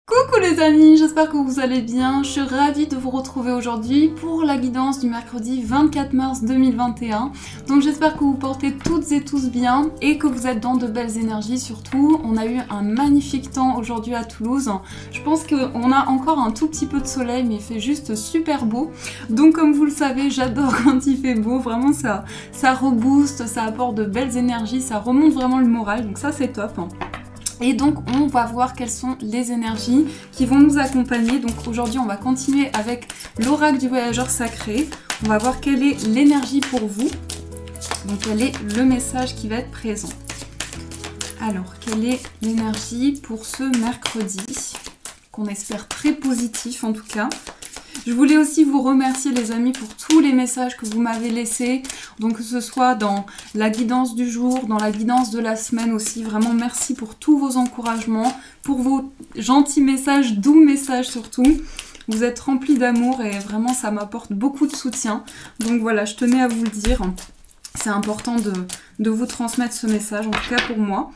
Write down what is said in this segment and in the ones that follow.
Coucou les amis, j'espère que vous allez bien. Je suis ravie de vous retrouver aujourd'hui pour la guidance du mercredi 24 mars 2021. Donc j'espère que vous portez toutes et tous bien et que vous êtes dans de belles énergies surtout. On a eu un magnifique temps aujourd'hui à Toulouse. Je pense qu'on a encore un tout petit peu de soleil mais il fait juste super beau. Donc comme vous le savez, j'adore quand il fait beau. Vraiment ça rebooste, ça apporte de belles énergies, ça remonte vraiment le moral. Donc ça c'est top. Et donc on va voir quelles sont les énergies qui vont nous accompagner. Donc aujourd'hui on va continuer avec l'oracle du voyageur sacré. On va voir quelle est l'énergie pour vous. Donc quel est le message qui va être présent. Alors quelle est l'énergie pour ce mercredi, qu'on espère très positif en tout cas. Je voulais aussi vous remercier les amis pour tous les messages que vous m'avez laissés, donc que ce soit dans la guidance du jour, dans la guidance de la semaine aussi. Vraiment merci pour tous vos encouragements, pour vos gentils messages, doux messages surtout. Vous êtes remplis d'amour et vraiment ça m'apporte beaucoup de soutien. Donc voilà, je tenais à vous le dire. C'est important de vous transmettre ce message, en tout cas pour moi.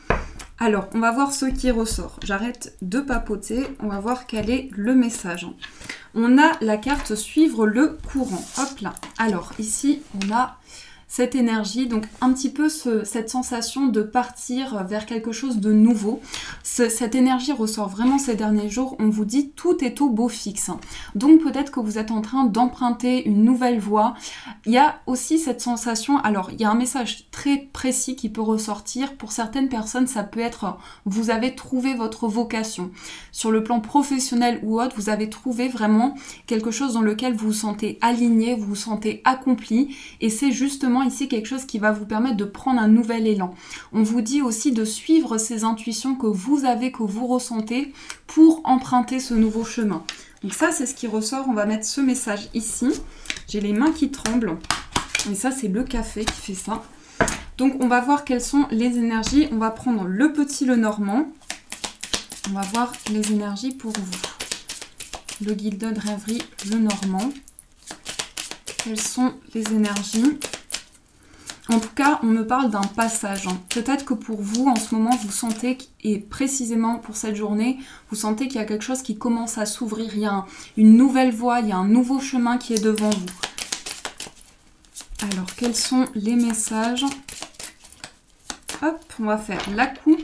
Alors, on va voir ce qui ressort. J'arrête de papoter, on va voir quel est le message. On a la carte suivre le courant. Hop là. Alors, ici, on a cette énergie, donc un petit peu cette sensation de partir vers quelque chose de nouveau. Cette énergie ressort vraiment ces derniers jours. On vous dit tout est au beau fixe. Donc peut-être que vous êtes en train d'emprunter une nouvelle voie. Il y a aussi cette sensation, alors il y a un message très précis qui peut ressortir. Pour certaines personnes, ça peut être vous avez trouvé votre vocation. Sur le plan professionnel ou autre, vous avez trouvé vraiment quelque chose dans lequel vous vous sentez aligné, vous vous sentez accompli. Et c'est justement ici quelque chose qui va vous permettre de prendre un nouvel élan. On vous dit aussi de suivre ces intuitions que vous avez, que vous ressentez pour emprunter ce nouveau chemin. Donc ça, c'est ce qui ressort. On va mettre ce message ici. J'ai les mains qui tremblent. Et ça, c'est le café qui fait ça. Donc, on va voir quelles sont les énergies. On va prendre le petit, le normand. On va voir les énergies pour vous. Le guide de rêverie, le normand. Quelles sont les énergies ? En tout cas, on me parle d'un passage. Peut-être que pour vous, en ce moment, vous sentez, et précisément pour cette journée, vous sentez qu'il y a quelque chose qui commence à s'ouvrir. Il y a une nouvelle voie, il y a un nouveau chemin qui est devant vous. Alors, quels sont les messages? Hop, on va faire la coupe.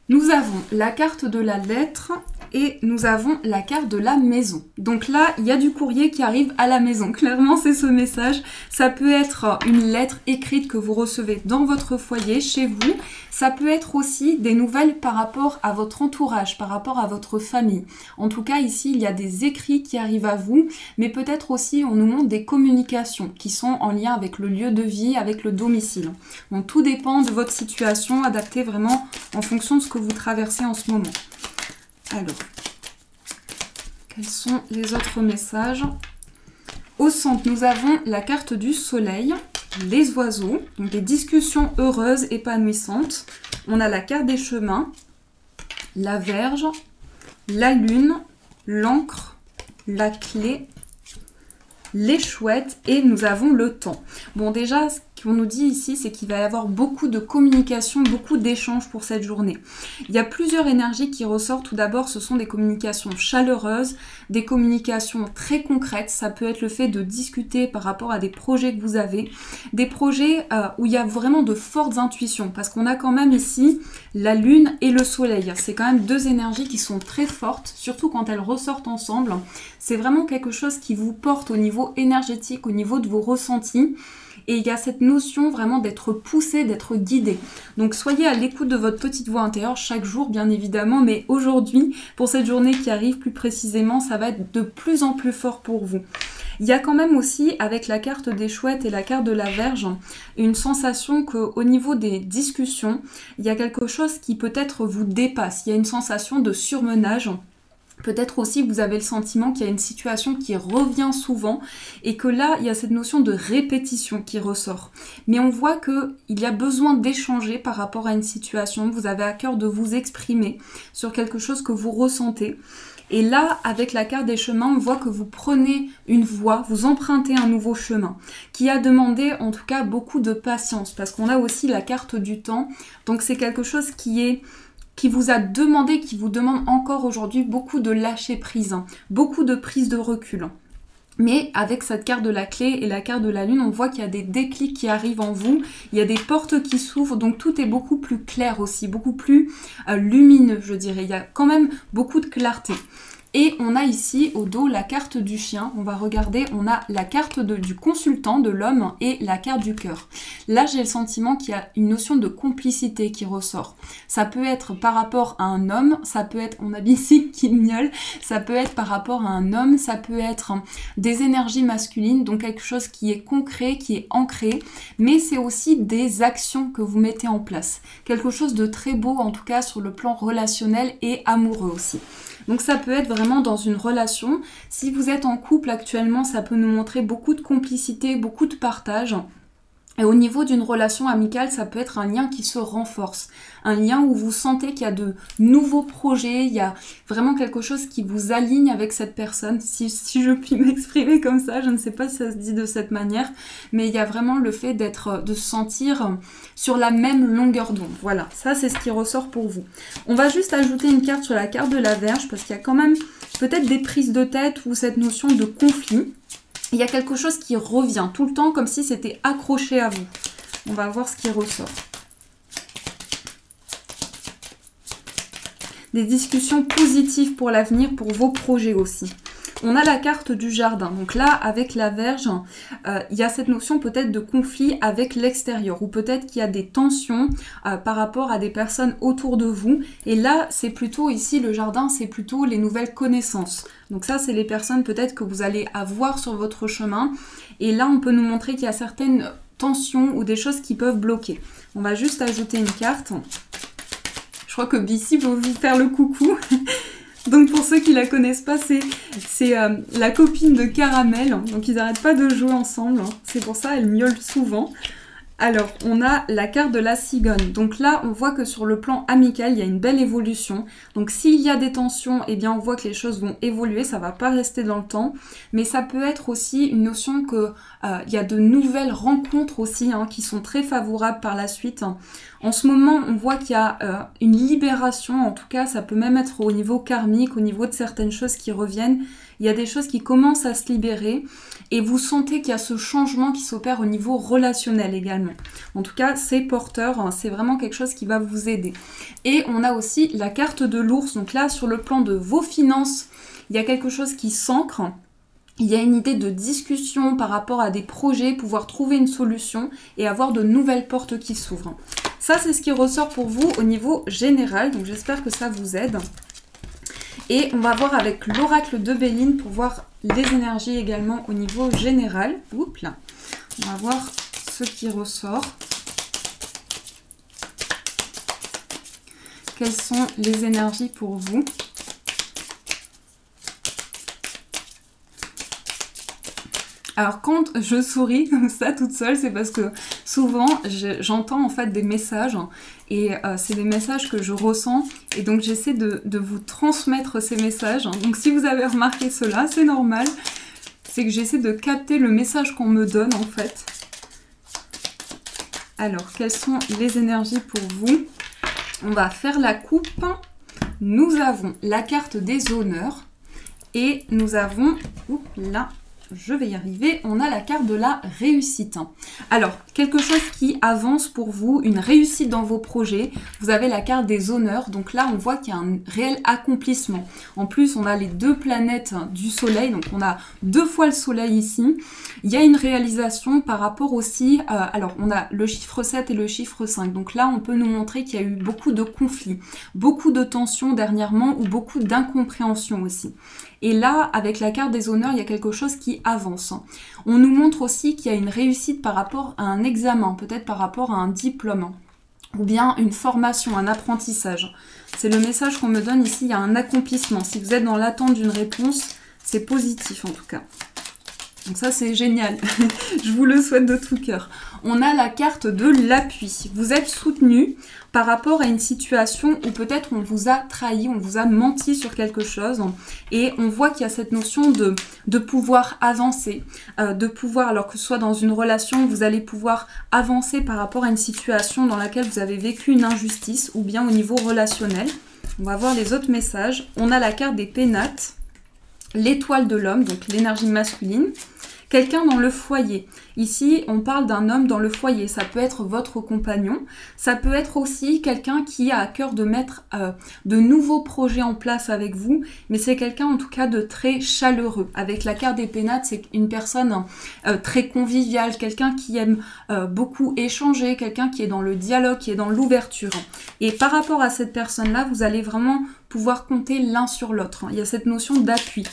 Nous avons la carte de la lettre et nous avons la carte de la maison. Donc là, il y a du courrier qui arrive à la maison. Clairement, c'est ce message. Ça peut être une lettre écrite que vous recevez dans votre foyer, chez vous. Ça peut être aussi des nouvelles par rapport à votre entourage, par rapport à votre famille. En tout cas, ici, il y a des écrits qui arrivent à vous, mais peut-être aussi, on nous montre des communications qui sont en lien avec le lieu de vie, avec le domicile. Donc, tout dépend de votre situation, adapté vraiment en fonction de ce que vous traversez en ce moment. Alors, quels sont les autres messages? Au centre, nous avons la carte du soleil, les oiseaux, donc des discussions heureuses, épanouissantes. On a la carte des chemins, la verge, la lune, l'encre, la clé, les chouettes et nous avons le temps. Bon, déjà, ce qu'on nous dit ici, c'est qu'il va y avoir beaucoup de communication, beaucoup d'échanges pour cette journée. Il y a plusieurs énergies qui ressortent. Tout d'abord, ce sont des communications chaleureuses, des communications très concrètes. Ça peut être le fait de discuter par rapport à des projets que vous avez, des projets où il y a vraiment de fortes intuitions, parce qu'on a quand même ici la lune et le soleil. C'est quand même deux énergies qui sont très fortes, surtout quand elles ressortent ensemble. C'est vraiment quelque chose qui vous porte au niveau énergétique, au niveau de vos ressentis. Et il y a cette notion vraiment d'être poussé, d'être guidé. Donc soyez à l'écoute de votre petite voix intérieure chaque jour, bien évidemment. Mais aujourd'hui, pour cette journée qui arrive plus précisément, ça va être de plus en plus fort pour vous. Il y a quand même aussi, avec la carte des chouettes et la carte de la verge, une sensation qu'au niveau des discussions, il y a quelque chose qui peut-être vous dépasse. Il y a une sensation de surmenage. Peut-être aussi vous avez le sentiment qu'il y a une situation qui revient souvent et que là, il y a cette notion de répétition qui ressort. Mais on voit qu'il y a besoin d'échanger par rapport à une situation. Vous avez à cœur de vous exprimer sur quelque chose que vous ressentez. Et là, avec la carte des chemins, on voit que vous prenez une voie, vous empruntez un nouveau chemin qui a demandé en tout cas beaucoup de patience parce qu'on a aussi la carte du temps. Donc c'est quelque chose qui est qui vous a demandé, qui vous demande encore aujourd'hui beaucoup de lâcher prise, beaucoup de prise de recul. Mais avec cette carte de la clé et la carte de la lune, on voit qu'il y a des déclics qui arrivent en vous, il y a des portes qui s'ouvrent, donc tout est beaucoup plus clair aussi, beaucoup plus lumineux, je dirais. Il y a quand même beaucoup de clarté. Et on a ici au dos la carte du chien. On va regarder, on a la carte du consultant, de l'homme, et la carte du cœur. Là, j'ai le sentiment qu'il y a une notion de complicité qui ressort. Ça peut être par rapport à un homme, ça peut être, on a ici qui miaule, ça peut être par rapport à un homme, ça peut être des énergies masculines, donc quelque chose qui est concret, qui est ancré, mais c'est aussi des actions que vous mettez en place. Quelque chose de très beau, en tout cas sur le plan relationnel et amoureux aussi. Donc ça peut être vraiment dans une relation. Si vous êtes en couple actuellement, ça peut nous montrer beaucoup de complicité, beaucoup de partage. Et au niveau d'une relation amicale, ça peut être un lien qui se renforce. Un lien où vous sentez qu'il y a de nouveaux projets, il y a vraiment quelque chose qui vous aligne avec cette personne. Si je puis m'exprimer comme ça, je ne sais pas si ça se dit de cette manière, mais il y a vraiment le fait de se sentir sur la même longueur d'onde. Voilà, ça c'est ce qui ressort pour vous. On va juste ajouter une carte sur la carte de la Vierge, parce qu'il y a quand même peut-être des prises de tête ou cette notion de conflit. Il y a quelque chose qui revient tout le temps comme si c'était accroché à vous. On va voir ce qui ressort. Des discussions positives pour l'avenir, pour vos projets aussi. On a la carte du jardin. Donc là, avec la Vierge, il y a cette notion peut-être de conflit avec l'extérieur. Ou peut-être qu'il y a des tensions par rapport à des personnes autour de vous. Et là, c'est plutôt ici, le jardin, c'est plutôt les nouvelles connaissances. Donc ça, c'est les personnes peut-être que vous allez avoir sur votre chemin. Et là, on peut nous montrer qu'il y a certaines tensions ou des choses qui peuvent bloquer. On va juste ajouter une carte. Je crois que Bissy va vous faire le coucou. Donc pour ceux qui la connaissent pas, c'est la copine de Caramel. Donc ils n'arrêtent pas de jouer ensemble. C'est pour ça elle miaule souvent. Alors, on a la carte de la cigogne. Donc là, on voit que sur le plan amical, il y a une belle évolution. Donc s'il y a des tensions, eh bien on voit que les choses vont évoluer, ça va pas rester dans le temps. Mais ça peut être aussi une notion que il y a de nouvelles rencontres aussi qui sont très favorables par la suite. En ce moment, on voit qu'il y a une libération, en tout cas, ça peut même être au niveau karmique, au niveau de certaines choses qui reviennent. Il y a des choses qui commencent à se libérer et vous sentez qu'il y a ce changement qui s'opère au niveau relationnel également. En tout cas, c'est porteur, c'est vraiment quelque chose qui va vous aider. Et on a aussi la carte de l'ours. Donc là, sur le plan de vos finances, il y a quelque chose qui s'ancre. Il y a une idée de discussion par rapport à des projets, pouvoir trouver une solution et avoir de nouvelles portes qui s'ouvrent. Ça, c'est ce qui ressort pour vous au niveau général. Donc j'espère que ça vous aide. Et on va voir avec l'oracle de Béline pour voir les énergies également au niveau général. Oups là. On va voir ce qui ressort. Quelles sont les énergies pour vous ? Alors quand je souris comme ça toute seule, c'est parce que souvent j'entends en fait des messages et c'est des messages que je ressens et donc j'essaie de vous transmettre ces messages. Donc si vous avez remarqué cela, c'est normal, c'est que j'essaie de capter le message qu'on me donne en fait. Alors quelles sont les énergies pour vous? On va faire la coupe. Nous avons la carte des honneurs et nous avons, oups là, je vais y arriver, on a la carte de la réussite. Alors, quelque chose qui avance pour vous, une réussite dans vos projets. Vous avez la carte des honneurs, donc là on voit qu'il y a un réel accomplissement. En plus, on a les deux planètes du soleil, donc on a 2 fois le soleil ici. Il y a une réalisation par rapport aussi, alors on a le chiffre 7 et le chiffre 5. Donc là, on peut nous montrer qu'il y a eu beaucoup de conflits, beaucoup de tensions dernièrement ou beaucoup d'incompréhension aussi. Et là, avec la carte des honneurs, il y a quelque chose qui avance. On nous montre aussi qu'il y a une réussite par rapport à un examen, peut-être par rapport à un diplôme, ou bien une formation, un apprentissage. C'est le message qu'on me donne ici, il y a un accomplissement. Si vous êtes dans l'attente d'une réponse, c'est positif en tout cas. Donc ça c'est génial, je vous le souhaite de tout cœur. On a la carte de l'appui. Vous êtes soutenu par rapport à une situation où peut-être on vous a trahi, on vous a menti sur quelque chose. Et on voit qu'il y a cette notion de pouvoir avancer, de pouvoir, alors que ce soit dans une relation, vous allez pouvoir avancer par rapport à une situation dans laquelle vous avez vécu une injustice ou bien au niveau relationnel. On va voir les autres messages. On a la carte des pénates, l'étoile de l'homme, donc l'énergie masculine. Quelqu'un dans le foyer. Ici, on parle d'un homme dans le foyer. Ça peut être votre compagnon. Ça peut être aussi quelqu'un qui a à cœur de mettre de nouveaux projets en place avec vous. Mais c'est quelqu'un en tout cas de très chaleureux. Avec la carte des pénates, c'est une personne très conviviale. Quelqu'un qui aime beaucoup échanger. Quelqu'un qui est dans le dialogue, qui est dans l'ouverture. Et par rapport à cette personne-là, vous allez vraiment pouvoir compter l'un sur l'autre. Il y a cette notion d'appui.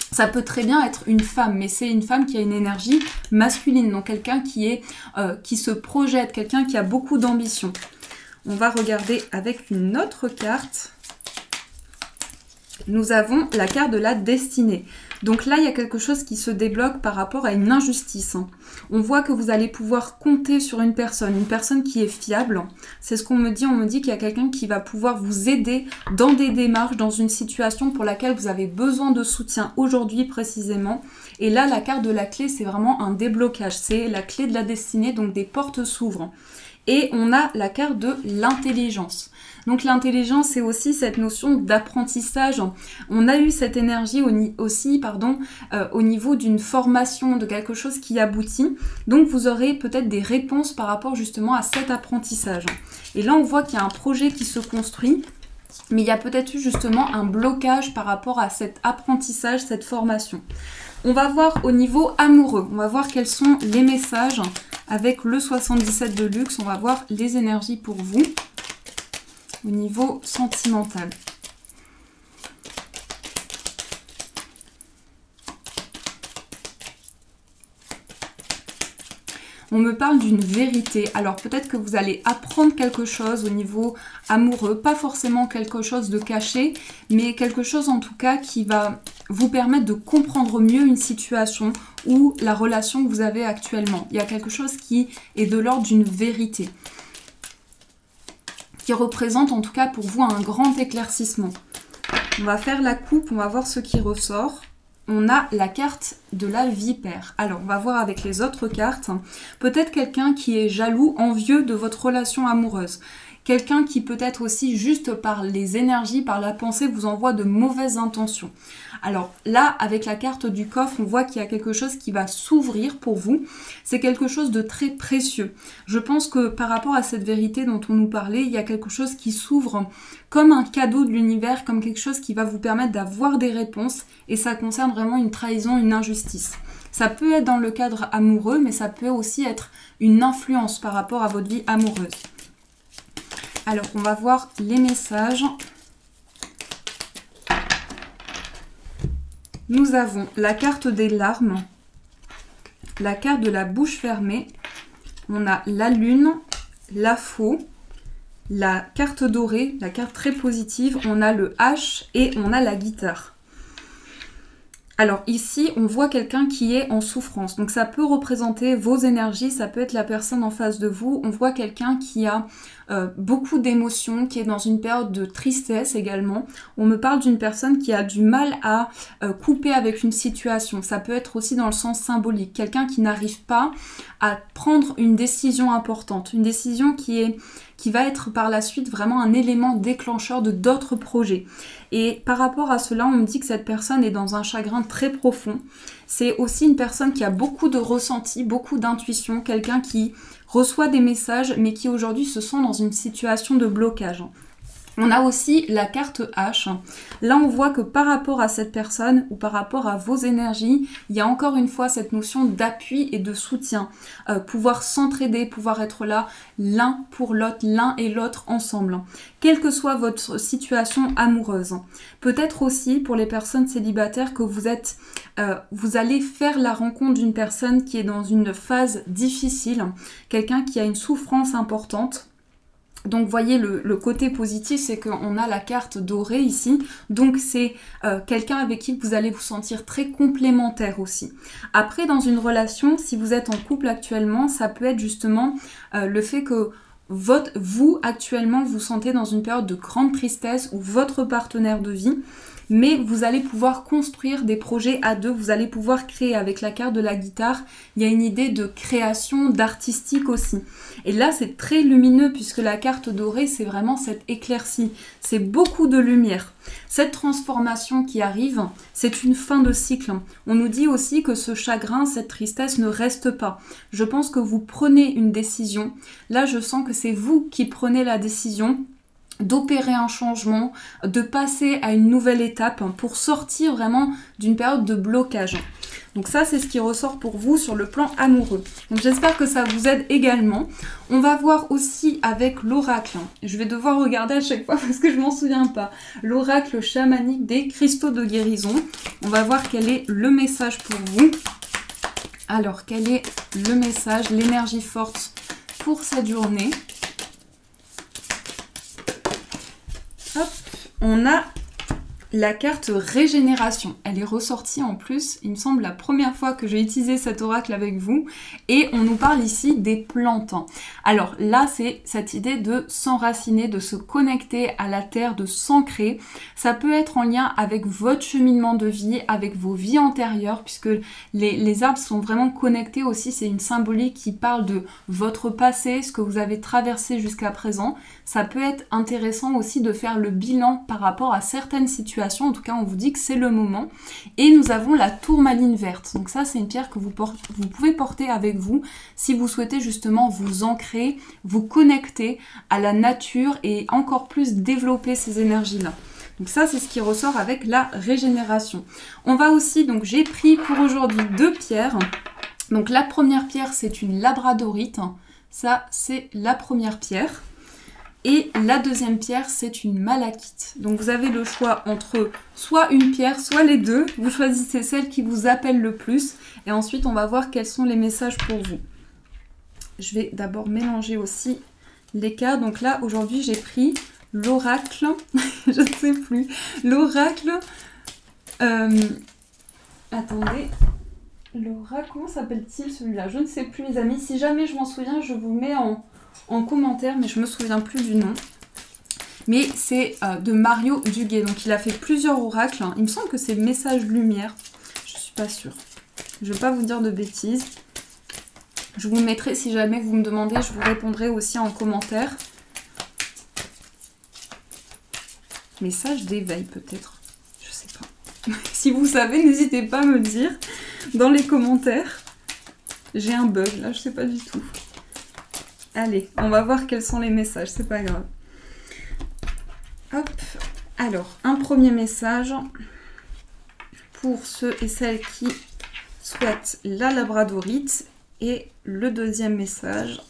Ça peut très bien être une femme, mais c'est une femme qui a une énergie masculine, donc quelqu'un qui se projette, quelqu'un qui a beaucoup d'ambition. On va regarder avec une autre carte. Nous avons la carte de la destinée. Donc là, il y a quelque chose qui se débloque par rapport à une injustice. On voit que vous allez pouvoir compter sur une personne qui est fiable. C'est ce qu'on me dit. On me dit qu'il y a quelqu'un qui va pouvoir vous aider dans des démarches, dans une situation pour laquelle vous avez besoin de soutien aujourd'hui précisément. Et là, la carte de la clé, c'est vraiment un déblocage. C'est la clé de la destinée, donc des portes s'ouvrent. Et on a la carte de l'intelligence. Donc l'intelligence, c'est aussi cette notion d'apprentissage. On a eu cette énergie aussi au niveau d'une formation, de quelque chose qui aboutit. Donc vous aurez peut-être des réponses par rapport justement à cet apprentissage. Et là, on voit qu'il y a un projet qui se construit. Mais il y a peut-être eu justement un blocage par rapport à cet apprentissage, cette formation. On va voir au niveau amoureux. On va voir quels sont les messages avec le 77 de luxe. On va voir les énergies pour vous au niveau sentimental. On me parle d'une vérité. Alors peut-être que vous allez apprendre quelque chose au niveau amoureux, pas forcément quelque chose de caché, mais quelque chose en tout cas qui va vous permettre de comprendre mieux une situation ou la relation que vous avez actuellement. Il y a quelque chose qui est de l'ordre d'une vérité, qui représente en tout cas pour vous un grand éclaircissement. On va faire la coupe, on va voir ce qui ressort. On a la carte de la vipère. Alors, on va voir avec les autres cartes. Peut-être quelqu'un qui est jaloux, envieux de votre relation amoureuse. Quelqu'un qui peut-être aussi, juste par les énergies, par la pensée, vous envoie de mauvaises intentions. Alors là, avec la carte du coffre, on voit qu'il y a quelque chose qui va s'ouvrir pour vous. C'est quelque chose de très précieux. Je pense que par rapport à cette vérité dont on nous parlait, il y a quelque chose qui s'ouvre comme un cadeau de l'univers, comme quelque chose qui va vous permettre d'avoir des réponses. Et ça concerne vraiment une trahison, une injustice. Ça peut être dans le cadre amoureux, mais ça peut aussi être une influence par rapport à votre vie amoureuse. Alors, on va voir les messages. Nous avons la carte des larmes, la carte de la bouche fermée, on a la lune, la faux, la carte dorée, la carte très positive, on a le H et on a la guitare. Alors ici, on voit quelqu'un qui est en souffrance. Donc ça peut représenter vos énergies, ça peut être la personne en face de vous. On voit quelqu'un qui a beaucoup d'émotions, qui est dans une période de tristesse également. On me parle d'une personne qui a du mal à couper avec une situation. Ça peut être aussi dans le sens symbolique. Quelqu'un qui n'arrive pas à prendre une décision importante. Une décision qui va être par la suite vraiment un élément déclencheur de d'autres projets. Et par rapport à cela, on me dit que cette personne est dans un chagrin très profond. C'est aussi une personne qui a beaucoup de ressenti, beaucoup d'intuition, quelqu'un qui reçoit des messages, mais qui aujourd'hui se sent dans une situation de blocage. On a aussi la carte H. Là, on voit que par rapport à cette personne ou par rapport à vos énergies, il y a encore une fois cette notion d'appui et de soutien. Pouvoir s'entraider, pouvoir être là l'un pour l'autre, l'un et l'autre ensemble. Quelle que soit votre situation amoureuse. Peut-être aussi pour les personnes célibataires que vous allez faire la rencontre d'une personne qui est dans une phase difficile. Quelqu'un qui a une souffrance importante. Donc voyez, le côté positif, c'est qu'on a la carte dorée ici. Donc c'est quelqu'un avec qui vous allez vous sentir très complémentaire aussi. Après, dans une relation, si vous êtes en couple actuellement, ça peut être justement le fait que vous, actuellement, vous sentez dans une période de grande tristesse ou votre partenaire de vie, mais vous allez pouvoir construire des projets à deux, vous allez pouvoir créer. Avec la carte de la guitare, il y a une idée de création, d'artistique aussi. Et là, c'est très lumineux puisque la carte dorée, c'est vraiment cette éclaircie, c'est beaucoup de lumière. Cette transformation qui arrive, c'est une fin de cycle. On nous dit aussi que ce chagrin, cette tristesse ne reste pas. Je pense que vous prenez une décision. Là, je sens que c'est vous qui prenez la décision d'opérer un changement, de passer à une nouvelle étape pour sortir vraiment d'une période de blocage. Donc ça, c'est ce qui ressort pour vous sur le plan amoureux. Donc j'espère que ça vous aide également. On va voir aussi avec l'oracle. Je vais devoir regarder à chaque fois parce que je m'en souviens pas. L'oracle chamanique des cristaux de guérison. On va voir quel est le message pour vous. Alors, quel est le message, l'énergie forte pour cette journée? Hop, on a la carte régénération. Elle est ressortie en plus, il me semble, la première fois que j'ai utilisé cet oracle avec vous. Et on nous parle ici des plantes. Alors là, c'est cette idée de s'enraciner, de se connecter à la terre, de s'ancrer. Ça peut être en lien avec votre cheminement de vie, avec vos vies antérieures, puisque les arbres sont vraiment connectés aussi. C'est une symbolique qui parle de votre passé, ce que vous avez traversé jusqu'à présent. Ça peut être intéressant aussi de faire le bilan par rapport à certaines situations. En tout cas, on vous dit que c'est le moment. Et nous avons la tourmaline verte. Donc ça, c'est une pierre que vous pouvez porter avec vous si vous souhaitez justement vous ancrer, vous connecter à la nature et encore plus développer ces énergies-là. Donc ça, c'est ce qui ressort avec la régénération. On va aussi, donc j'ai pris pour aujourd'hui 2 pierres. Donc la première pierre, c'est une labradorite. Ça, c'est la première pierre. Et la deuxième pierre, c'est une malachite. Donc vous avez le choix entre soit une pierre, soit les deux. Vous choisissez celle qui vous appelle le plus. Et ensuite, on va voir quels sont les messages pour vous. Je vais d'abord mélanger aussi les cartes. Donc là, aujourd'hui, j'ai pris l'oracle. Je ne sais plus. L'oracle. Attendez. L'oracle, comment s'appelle-t-il celui-là? Je ne sais plus, les amis. Si jamais je m'en souviens, je vous mets en commentaire, mais je me souviens plus du nom. Mais c'est de Mario Duguay. Donc il a fait plusieurs oracles. Il me semble que c'est Message Lumière. Je suis pas sûre. Je vais pas vous dire de bêtises. Je vous mettrai, si jamais vous me demandez, je vous répondrai aussi en commentaire. Message d'éveil peut-être. Je sais pas. Si vous savez, n'hésitez pas à me le dire dans les commentaires. J'ai un bug là, je sais pas du tout. Allez, on va voir quels sont les messages, c'est pas grave. Hop, alors, un premier message pour ceux et celles qui souhaitent la labradorite et le deuxième message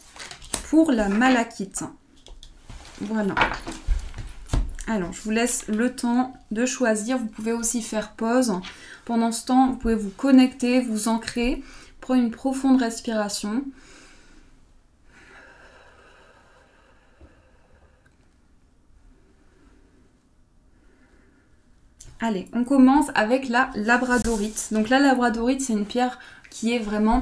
pour la malachite. Voilà. Alors, je vous laisse le temps de choisir. Vous pouvez aussi faire pause. Pendant ce temps, vous pouvez vous connecter, vous ancrer, prendre une profonde respiration. Allez, on commence avec la labradorite. Donc la labradorite, c'est une pierre qui est vraiment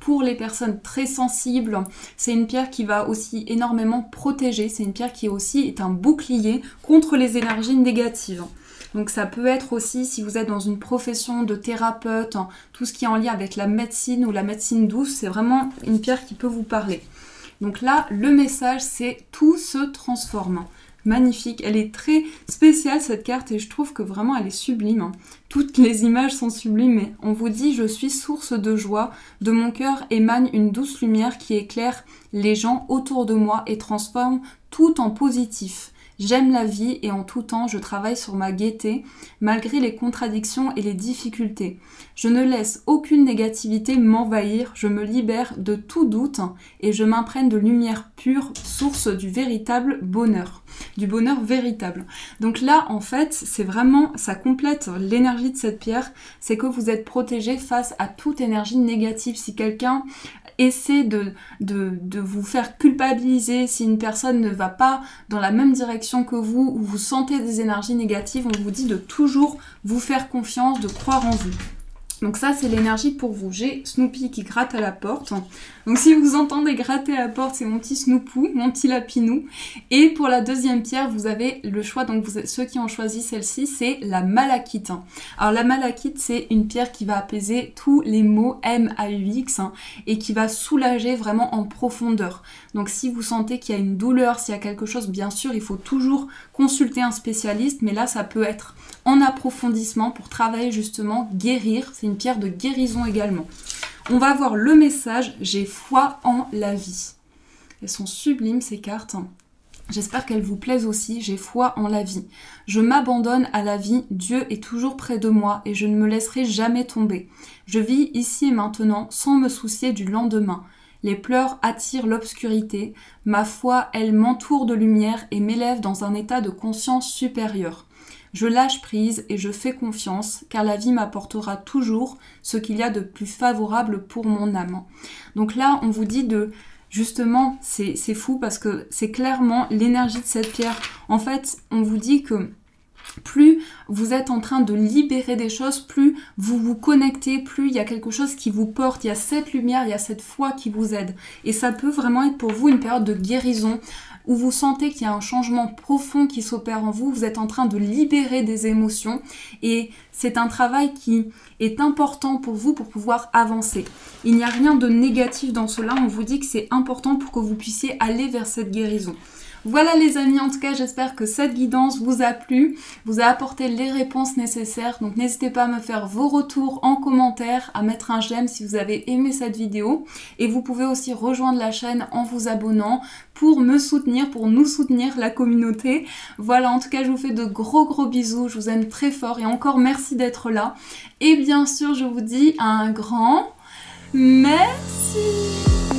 pour les personnes très sensibles. C'est une pierre qui va aussi énormément protéger. C'est une pierre qui aussi est un bouclier contre les énergies négatives. Donc ça peut être aussi, si vous êtes dans une profession de thérapeute, tout ce qui est en lien avec la médecine ou la médecine douce, c'est vraiment une pierre qui peut vous parler. Donc là, le message, c'est tout se transforme. Magnifique, elle est très spéciale cette carte et je trouve que vraiment elle est sublime. Toutes les images sont sublimes, mais on vous dit: je suis source de joie, de mon cœur émane une douce lumière qui éclaire les gens autour de moi et transforme tout en positif. J'aime la vie et en tout temps je travaille sur ma gaieté, malgré les contradictions et les difficultés. Je ne laisse aucune négativité m'envahir, je me libère de tout doute et je m'imprègne de lumière pure, source du véritable bonheur. Du bonheur véritable. Donc là, en fait, c'est vraiment, ça complète l'énergie de cette pierre, c'est que vous êtes protégé face à toute énergie négative. Si quelqu'un essaie de vous faire culpabiliser, si une personne ne va pas dans la même direction que vous, ou vous sentez des énergies négatives, on vous dit de toujours vous faire confiance, de croire en vous. Donc ça, c'est l'énergie pour vous. J'ai Snoopy qui gratte à la porte. Donc si vous entendez gratter à la porte, c'est mon petit Snoopou, mon petit lapinou. Et pour la deuxième pierre, vous avez le choix. Donc ceux qui ont choisi celle-ci, c'est la malachite. Alors la malachite, c'est une pierre qui va apaiser tous les maux M-A-U-X et qui va soulager vraiment en profondeur. Donc si vous sentez qu'il y a une douleur, s'il y a quelque chose, bien sûr, il faut toujours consulter un spécialiste. Mais là, ça peut être en approfondissement pour travailler justement, guérir. C'est une pierre de guérison également. On va voir le message « J'ai foi en la vie ». Elles sont sublimes ces cartes. J'espère qu'elles vous plaisent aussi. J'ai foi en la vie. Je m'abandonne à la vie. Dieu est toujours près de moi et je ne me laisserai jamais tomber. Je vis ici et maintenant sans me soucier du lendemain. Les pleurs attirent l'obscurité. Ma foi, elle m'entoure de lumière et m'élève dans un état de conscience supérieure. Je lâche prise et je fais confiance, car la vie m'apportera toujours ce qu'il y a de plus favorable pour mon âme. Donc là, on vous dit de... Justement, c'est fou parce que c'est clairement l'énergie de cette pierre. En fait, on vous dit que plus vous êtes en train de libérer des choses, plus vous vous connectez, plus il y a quelque chose qui vous porte, il y a cette lumière, il y a cette foi qui vous aide. Et ça peut vraiment être pour vous une période de guérison, où vous sentez qu'il y a un changement profond qui s'opère en vous, vous êtes en train de libérer des émotions et c'est un travail qui est important pour vous pour pouvoir avancer. Il n'y a rien de négatif dans cela, on vous dit que c'est important pour que vous puissiez aller vers cette guérison. Voilà les amis, en tout cas j'espère que cette guidance vous a plu, vous a apporté les réponses nécessaires, donc n'hésitez pas à me faire vos retours en commentaire, à mettre un j'aime si vous avez aimé cette vidéo et vous pouvez aussi rejoindre la chaîne en vous abonnant pour me soutenir, pour nous soutenir la communauté. Voilà, en tout cas je vous fais de gros bisous, je vous aime très fort et encore merci d'être là et bien sûr je vous dis un grand merci.